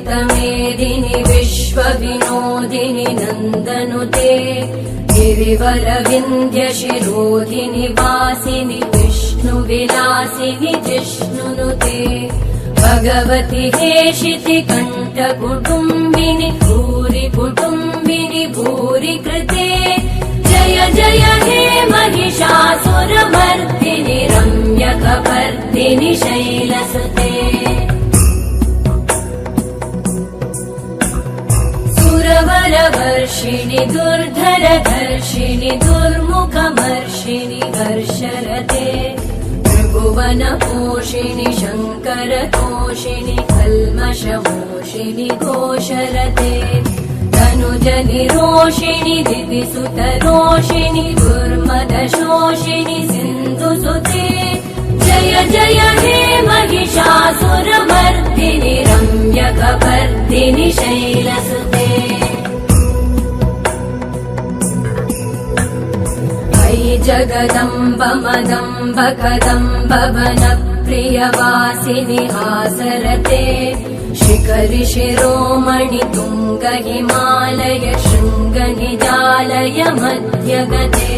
दुरितमेदिनि विश्वविनोदिनि नन्दनुते गिरिवरविन्ध्यशिरोधिनि वासिनि विष्णुविलासिनि जिष्णुनुते भगवति हेशिति कण्ठकुटुम्बिनि भूरि कुटुम्बिनि भूरि कृते जय जय हे महिषासुरमर्दिनि रम्यकपर्दिनि शैलसुते सुरवरवर्षिणि दुर्धरधर्षिणि दुर्मुखमर्षिणि हर्षरते त्रिभुवनपोषिणि शङ्करतोषिणि कल्मषमोषिणि घोषरते तनुजनिरोषिणि दिविसुतरोषिणि दुर्मदशोषिणि सिन्धुसुते जय जय हे महिषासुरमर्दिनि रम्यकपर्दिनि शैलसुते अयि जगदम्ब मदम्ब कदम्ब वनप्रियवासिनि हासरते शिखरि शिरोमणि तुङ्ग हिमालय शृङ्ग निजालय मध्यगते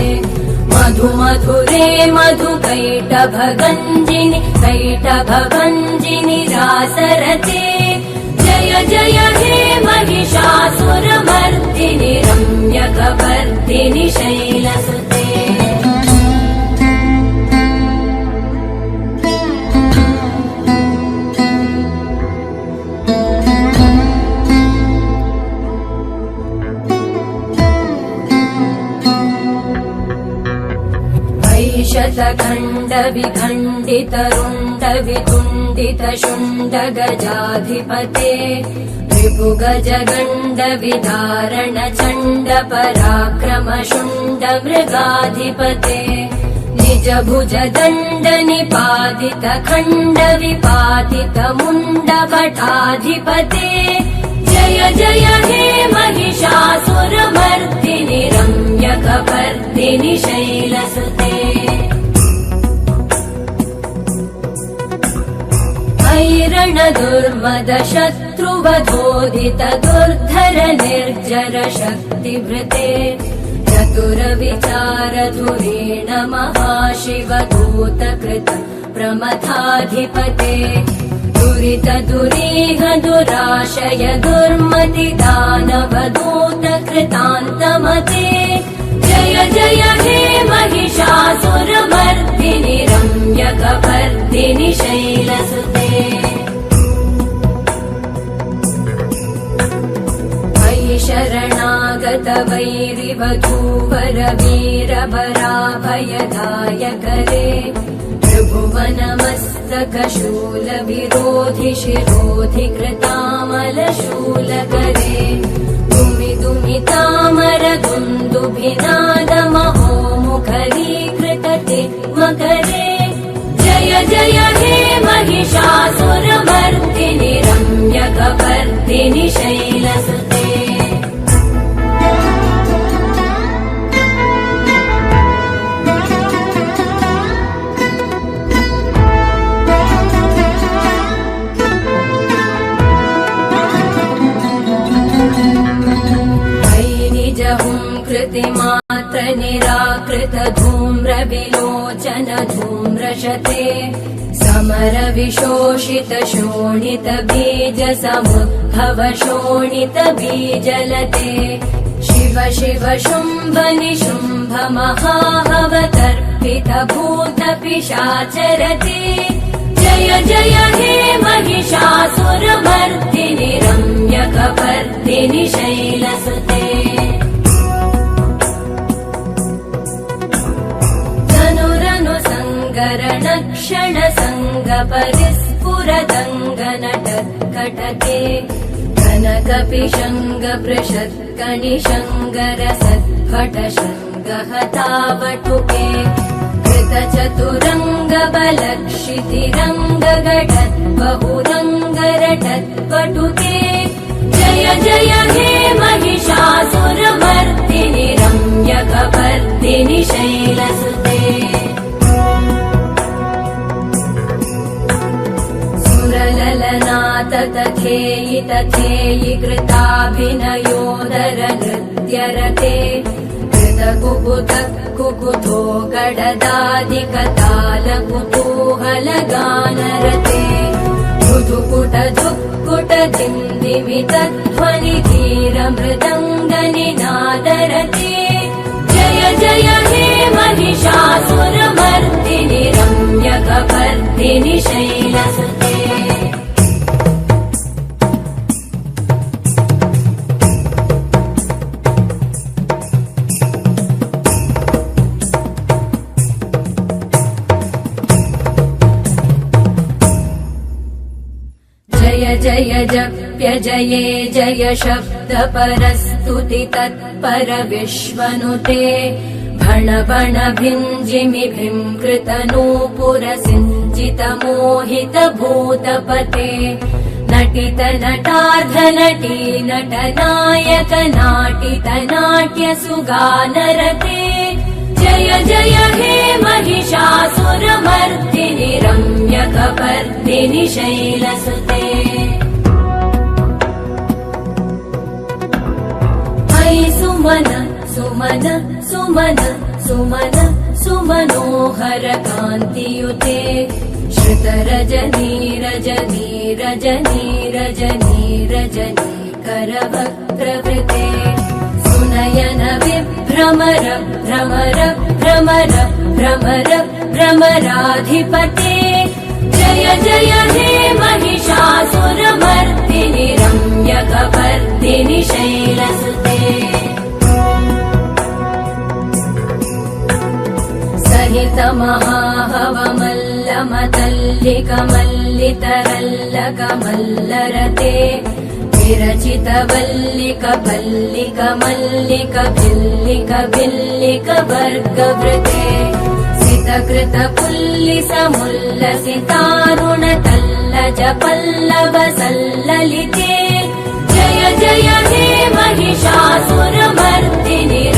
मधु मधुरे मधुकैटभगञ्जिनि कैटभभञ्जिनि रासरते जय जय हे महिषासुरमर्दिनि रम्यकपर्दिनि शैलसुते शतखण्ड विखण्डित रुण्ड वितुण्डित शुण्ड गजाधिपते रिपुगज गण्ड विदारण चण्ड पराक्रम शुण्ड मृगाधिपते निज भुज दण्ड निपातित खण्ड विपातित मुण्ड भटाधिपते जय जय हे महिषासुरमर्दिनि रम्यकपर्दिनि शैलसुते ऐरण दुर्मद शत्रुवधोदित दुर्धर निर्जर शक्तिभृते चतुर विचार धुरेण महाशिव दूतकृत प्रमथाधिपते दुरित दुरीह दुराशय दुर्मति दानव दूत कृतान्तमते जय जय हे महिषासुरमर्दिनि रम्यकपर्दिनि शैलसुते अयि शरणागत वैरिवधूवर वीरभराभयदायकरे त्रिभुवनमस्तक शूल विरोधि शिरोधि कृतामलशूलकरे दुमि दुमि तामर दुन्दुभिनाद महोमुखरीकृत तिग्मकरे जय जय हे महिषासुरमर्दिनि रम्यकपर्दिनि शैलसुते कृतिमात्र निराकृत धूम्र विलोचन धूम्रशते समर विशोषित शोणित बीज समुद्भव शोणित बीजलते शिव शिव शुम्भ निशुम्भ महाहवतर्पित भूत पिशाचरते जय जय हे महिषासुरमर्दिनि रम्यकपर्दिनि शैलसुते क्षण संग परिस्फुरदङ्गनटत्कटके कनकपिशङ्ग पृषत्कणिशङ्ग रसत्फट शङ्गहतावटुके कृतचतुरङ्ग बलक्षितिरङ्ग घटत् बहुरङ्ग रटत्पटुके जय जय हे महिषासुरमर्दिनि रम्यकपर्दिनि शैलसुते तथेयि तथेयि कृताभिनयोदर नृत्यरते कृतकुकुत कुकुतो गडदादिकताल कुतूहलगानरते धुधुकुट धुक्कुट दिन्दिमितध्वनि धीरमृदङ्गनिनादरते जय जय हे महिषासुरमर्दिनि रम्यकपर्दिनि शैलसुते जय जय जप्य जये जय शब्द परस्तुति तत्पर विश्वनुते भण भण भिञ्जिमि भीङ्कृत नूपुर सिञ्चित मोहित भूतपते नटित नटार्ध नटी नट नायक नाटित नाट्य सुगानरते जय जय हे महिषासुरमर्दिनि रम्यकपर्दिनि शैलसुते अयि सुमन सुमन सुमन सुमन सुमनोहर कान्तियुते श्रुत रजनी रजनी रजनी रजनी रजनी करवक्त्रवृते सुनयन विभ्रमर भ्रमर भ्रमर भ्रमर भ्रमराधिपते जय जय हे महिषासुरमर्दिनि रम्यकपर्दिनि शैलसुते सहित महाहवमल्लमतल्लिकमल्लितरल्लकमल्लरते विरचित वल्लिक पल्लिक मल्लिक भिल्लिक भिल्लिक वर्गवृते सितकृत पुल्लिस मुल्लसितारुण तल्लज पल्लव सल्ललिते जय जय हे महिषासुरमर्दिनि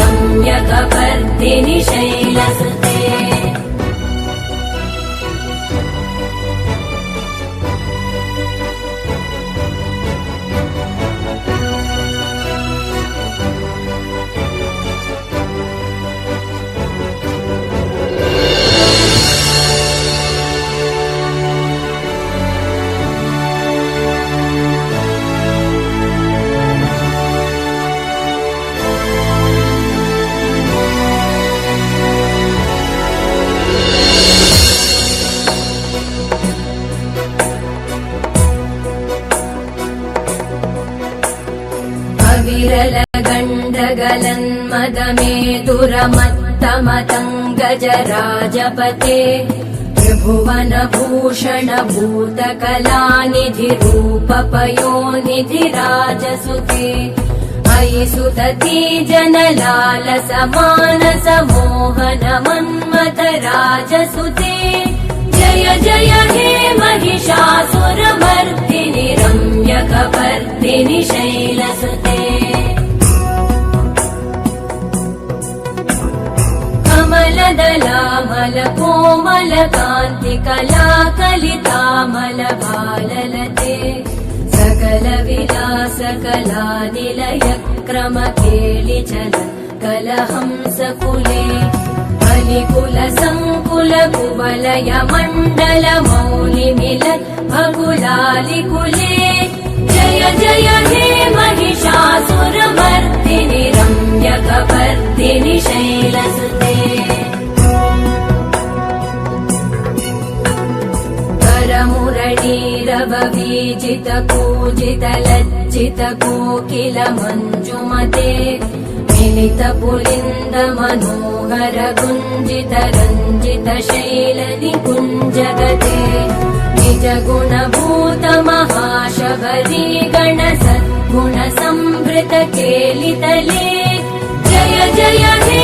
रम्यकपर्दिनि शैलसुते विरल गण्डगलन्मदमेतुरमत्तमतङ्गजराजपते त्रिभुवन भूषण भूतकलानिधि रूपपयोनिधि राजसुते अयि सुतती जनलालस मानस मोहन मन्मथ राजसुते जय जय हे महिषासुरमर्दिनि रम्यकपर्दिनि शैलसुते कमलदलामल कोमल कान्ति कला कलितामल भाललते सकल विलास कला निलय क्रम केलिचल कलहंस कुले बलिकुल संकुल कुवलय मण्डल मौलि मिलत् भकुलालिकुले जय जय हे महिषासुरमर्दिनि रम्यकपर्दिनि शैलसुते करमुरलीरववीजित कूजित लज्जित कोकिल मञ्जुमते मिलित पुलिन्द मनोहर गुञ्जित रञ्जित शैल निकुञ्जगते निज गुणभूत महाशबरी गण सद्गुण संवृत केलितले जय जय हे